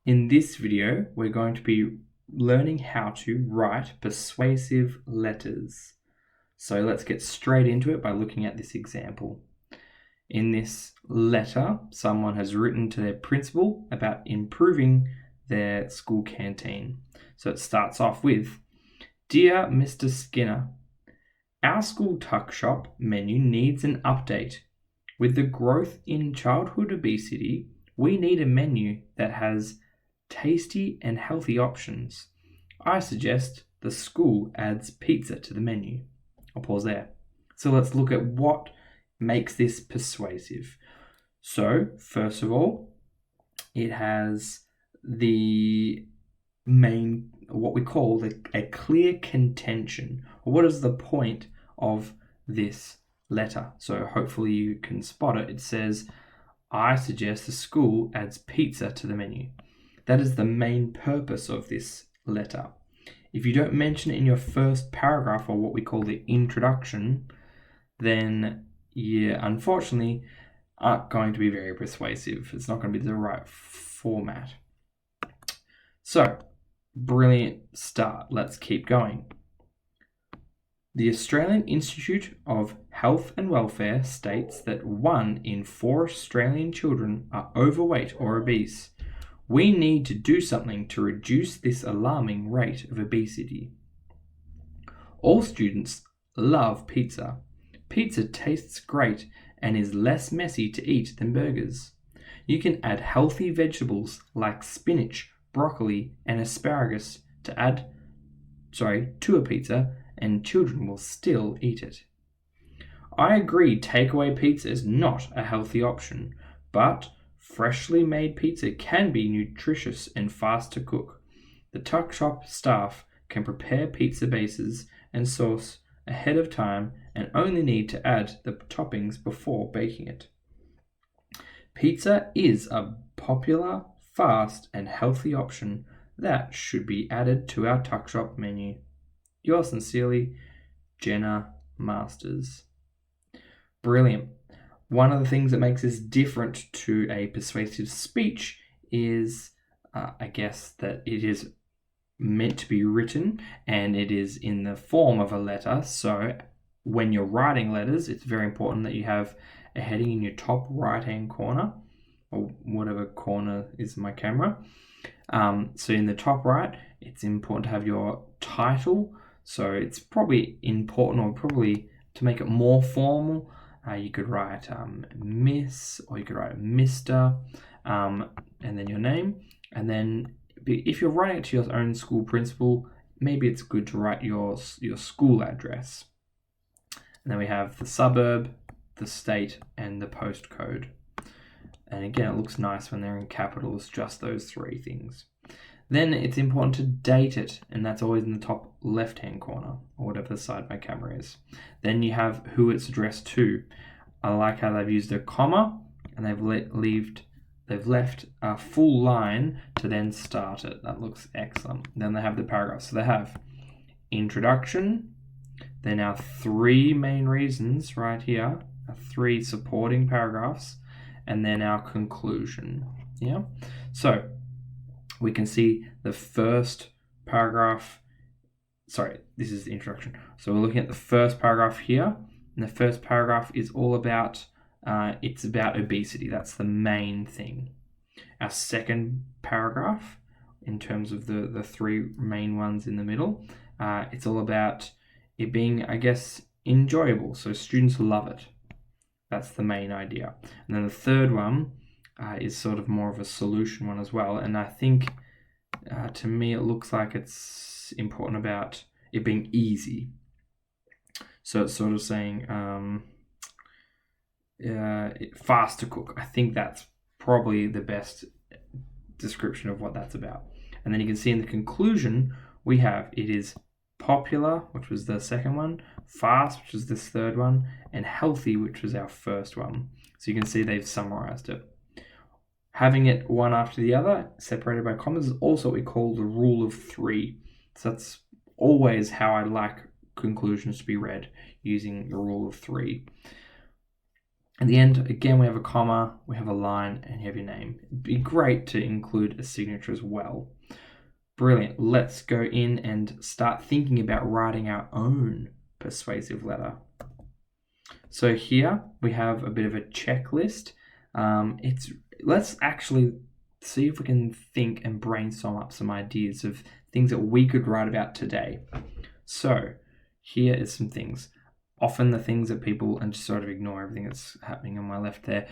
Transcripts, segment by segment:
In this video, we're going to be learning how to write persuasive letters. So let's get straight into it by looking at this example. In this letter, someone has written to their principal about improving their school canteen. So it starts off with, "Dear Mr. Skinner, our school tuck shop menu needs an update. With the growth in childhood obesity, we need a menu that has tasty and healthy options. I suggest the school adds pizza to the menu." I'll pause there. So let's look at what makes this persuasive. So first of all, it has the main, what we call a clear contention. What is the point of this letter? So hopefully you can spot it. It says, "I suggest the school adds pizza to the menu." That is the main purpose of this letter. If you don't mention it in your first paragraph, or what we call the introduction, then you unfortunately aren't going to be very persuasive. It's not going to be the right format. So, brilliant start. Let's keep going. The Australian Institute of Health and Welfare states that 1 in 4 Australian children are overweight or obese. We need to do something to reduce this alarming rate of obesity. All students love pizza. Pizza tastes great and is less messy to eat than burgers. You can add healthy vegetables like spinach, broccoli, and asparagus to a pizza, and children will still eat it. I agree takeaway pizza is not a healthy option, but freshly made pizza can be nutritious and fast to cook. The tuck shop staff can prepare pizza bases and sauce ahead of time and only need to add the toppings before baking it. Pizza is a popular, fast, and healthy option that should be added to our tuck shop menu. Yours sincerely, Jenna Masters. Brilliant. One of the things that makes this different to a persuasive speech is, that it is meant to be written and it is in the form of a letter. So when you're writing letters, it's very important that you have a heading in your top right-hand corner, or whatever corner is my camera. So in the top right, it's important to have your title. So it's probably important, or probably to make it more formal, you could write Miss, or you could write Mr, and then your name. And then if you're writing it to your own school principal, maybe it's good to write your school address. And then we have the suburb, the state, and the postcode. And again, it looks nice when they're in capitals, just those 3 things. Then it's important to date it, and that's always in the top left-hand corner, or whatever the side of my camera is. Then you have who it's addressed to. I like how they've used a comma, and they've left a full line to then start it. That looks excellent. Then they have the paragraph. So they have introduction, then our 3 main reasons right here, our 3 supporting paragraphs, and then our conclusion. Yeah. So we can see the first paragraph. Sorry, this is the introduction. So we're looking at the first paragraph here, and the first paragraph is all about, it's about obesity. That's the main thing. Our second paragraph, in terms of the 3 main ones in the middle, it's all about it being, enjoyable. So students love it. That's the main idea. And then the third one is sort of more of a solution one as well. And I think, to me, it looks like it's important about it being easy. So it's sort of saying fast to cook. I think that's probably the best description of what that's about. And then you can see in the conclusion, we have it is popular, which was the second one, fast, which is this third one, and healthy, which was our first one. So you can see they've summarized it. Having it one after the other, separated by commas, is also what we call the rule of 3. So that's always how I like conclusions to be read, using the rule of 3. At the end, again, we have a comma, we have a line, and you have your name. It'd be great to include a signature as well. Brilliant. Let's go in and start thinking about writing our own persuasive letter. So here we have a bit of a checklist. Let's actually see if we can think and brainstorm up some ideas of things that we could write about today. So here is some things. Often the things that people, and just sort of ignore everything that's happening on my left there.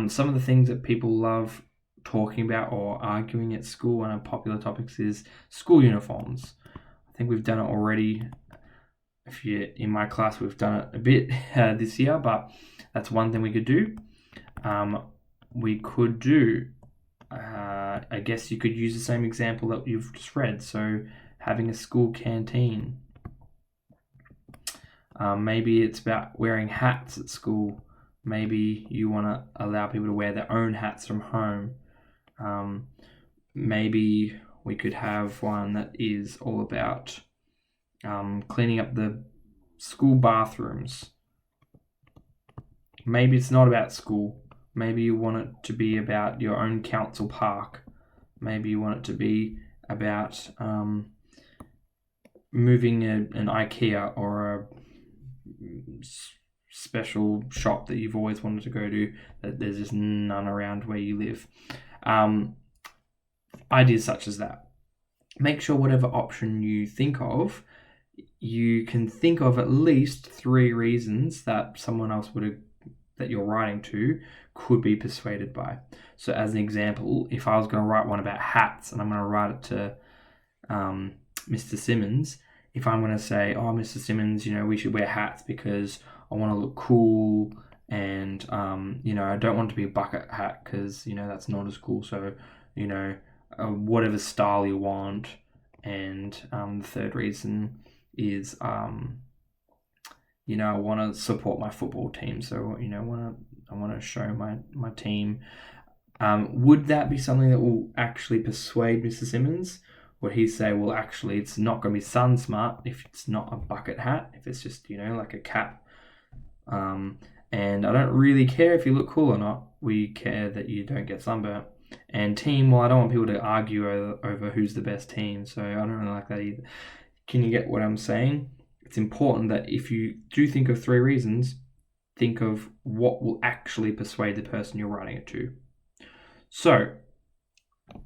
Some of the things that people love talking about or arguing at school, one of popular topics is school uniforms. I think we've done it already. If you're in my class, we've done it a bit this year, but that's one thing we could do. We could do, I guess you could use the same example that you've just read. So having a school canteen. Maybe it's about wearing hats at school. Maybe you want to allow people to wear their own hats from home. Maybe we could have one that is all about cleaning up the school bathrooms. Maybe it's not about school. Maybe you want it to be about your own council park. Maybe you want it to be about moving an IKEA or a special shop that you've always wanted to go to that there's just none around where you live. Ideas such as that. Make sure whatever option you think of, you can think of at least 3 reasons that someone else that you're writing to could be persuaded by. So as an example, if I was going to write one about hats and I'm going to write it to Mr. Simmons, if I'm going to say, oh, Mr. Simmons, we should wear hats because I want to look cool and, I don't want it to be a bucket hat because, that's not as cool. So, whatever style you want. And the third reason is, I want to support my football team. So, I want to show my team. Would that be something that will actually persuade Mr. Simmons? Would he say, well, actually, it's not going to be sun smart if it's not a bucket hat, if it's just, like a cap. And I don't really care if you look cool or not. We care that you don't get sunburnt. And team, well, I don't want people to argue over who's the best team. So I don't really like that either. Can you get what I'm saying? It's important that if you do think of 3 reasons, think of what will actually persuade the person you're writing it to. So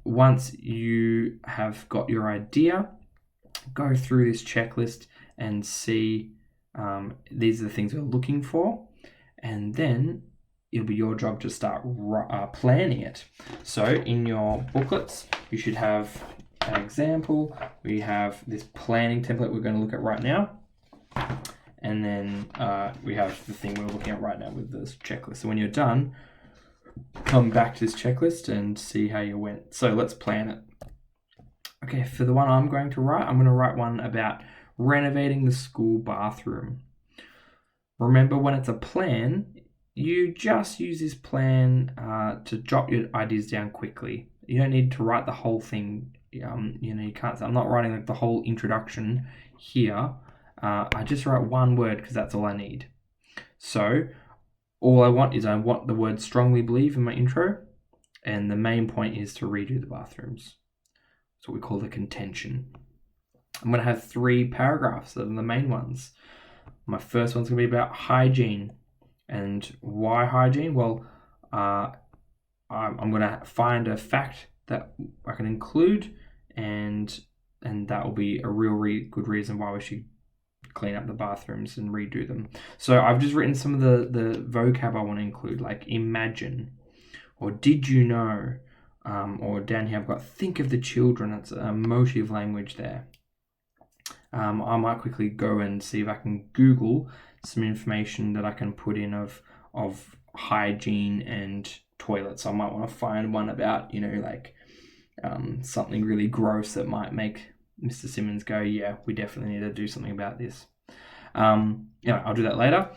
once you have got your idea, go through this checklist and see these are the things we're looking for, and then it'll be your job to start planning it. So in your booklets, you should have an example. We have this planning template we're going to look at right now. And then we have the thing we're looking at right now with this checklist. So when you're done, come back to this checklist and see how you went. So let's plan it. Okay, for the one I'm going to write one about renovating the school bathroom. Remember, when it's a plan, you just use this plan to jot your ideas down quickly. You don't need to write the whole thing. You can't say, I'm not writing like the whole introduction here. I just write one word because that's all I need. So all I want the word strongly believe in my intro, and the main point is to redo the bathrooms. That's what we call the contention. I'm going to have 3 paragraphs that are the main ones. My first one's going to be about hygiene. And why hygiene? Well, I'm going to find a fact that I can include, and that will be a real good reason why we should clean up the bathrooms and redo them. So I've just written some of the vocab I want to include, like imagine, or did you know, or down here I've got think of the children. That's a emotive language there. I might quickly go and see if I can Google some information that I can put in of hygiene and toilets. I might want to find one about, something really gross that might make Mr. Simmons go, yeah, we definitely need to do something about this. I'll do that later.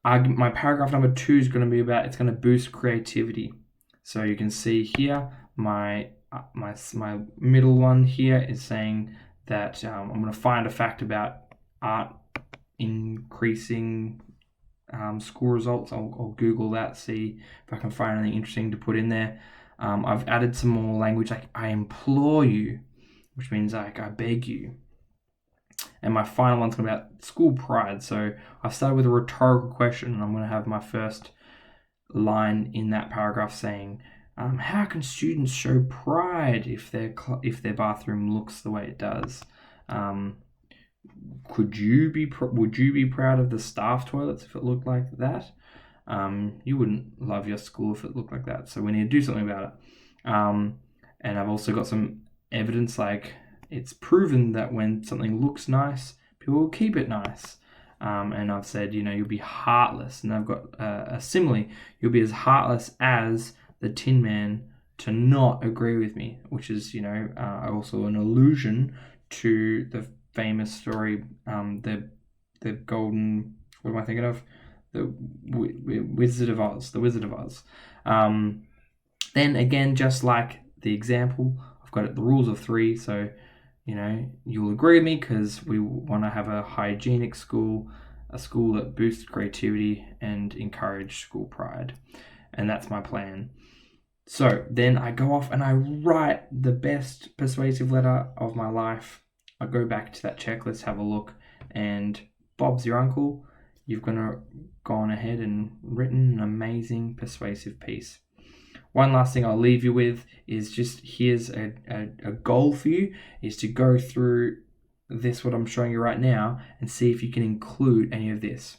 My paragraph number 2 is going to be about, it's going to boost creativity. So you can see here, my middle one here is saying that I'm going to find a fact about art increasing school results. I'll Google that, see if I can find anything interesting to put in there. I've added some more language like I implore you, which means like I beg you. And my final one's going to be about school pride. So I've started with a rhetorical question, and I'm going to have my first line in that paragraph saying, how can students show pride if their bathroom looks the way it does? Would you be proud of the staff toilets if it looked like that? You wouldn't love your school if it looked like that. So we need to do something about it. And I've also got some evidence, like it's proven that when something looks nice, people will keep it nice. And I've said, you'll be heartless. And I've got a simile. You'll be as heartless as the Tin Man to not agree with me, which is, also an allusion to the famous story, the golden, what am I thinking of? The Wizard of Oz. The Wizard of Oz. Then again, just like the example, I've got the rules of three. So, you'll agree with me because we want to have a hygienic school, a school that boosts creativity and encourage school pride. And that's my plan. So then I go off and I write the best persuasive letter of my life. I go back to that checklist, have a look, and Bob's your uncle. You've gone ahead and written an amazing persuasive piece. One last thing I'll leave you with is just here's a goal for you, is to go through this, what I'm showing you right now, and see if you can include any of this.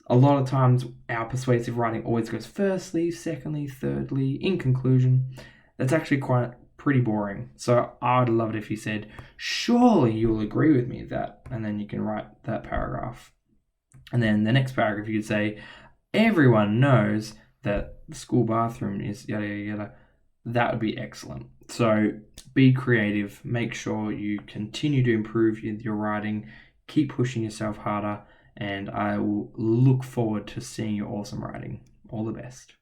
A lot of times our persuasive writing always goes firstly, secondly, thirdly, in conclusion. That's actually pretty boring. So I would love it if you said, surely you'll agree with me that, and then you can write that paragraph. And then the next paragraph you could say, everyone knows that the school bathroom is yada yada yada. That would be excellent. So be creative. Make sure you continue to improve your writing. Keep pushing yourself harder. And I will look forward to seeing your awesome writing. All the best.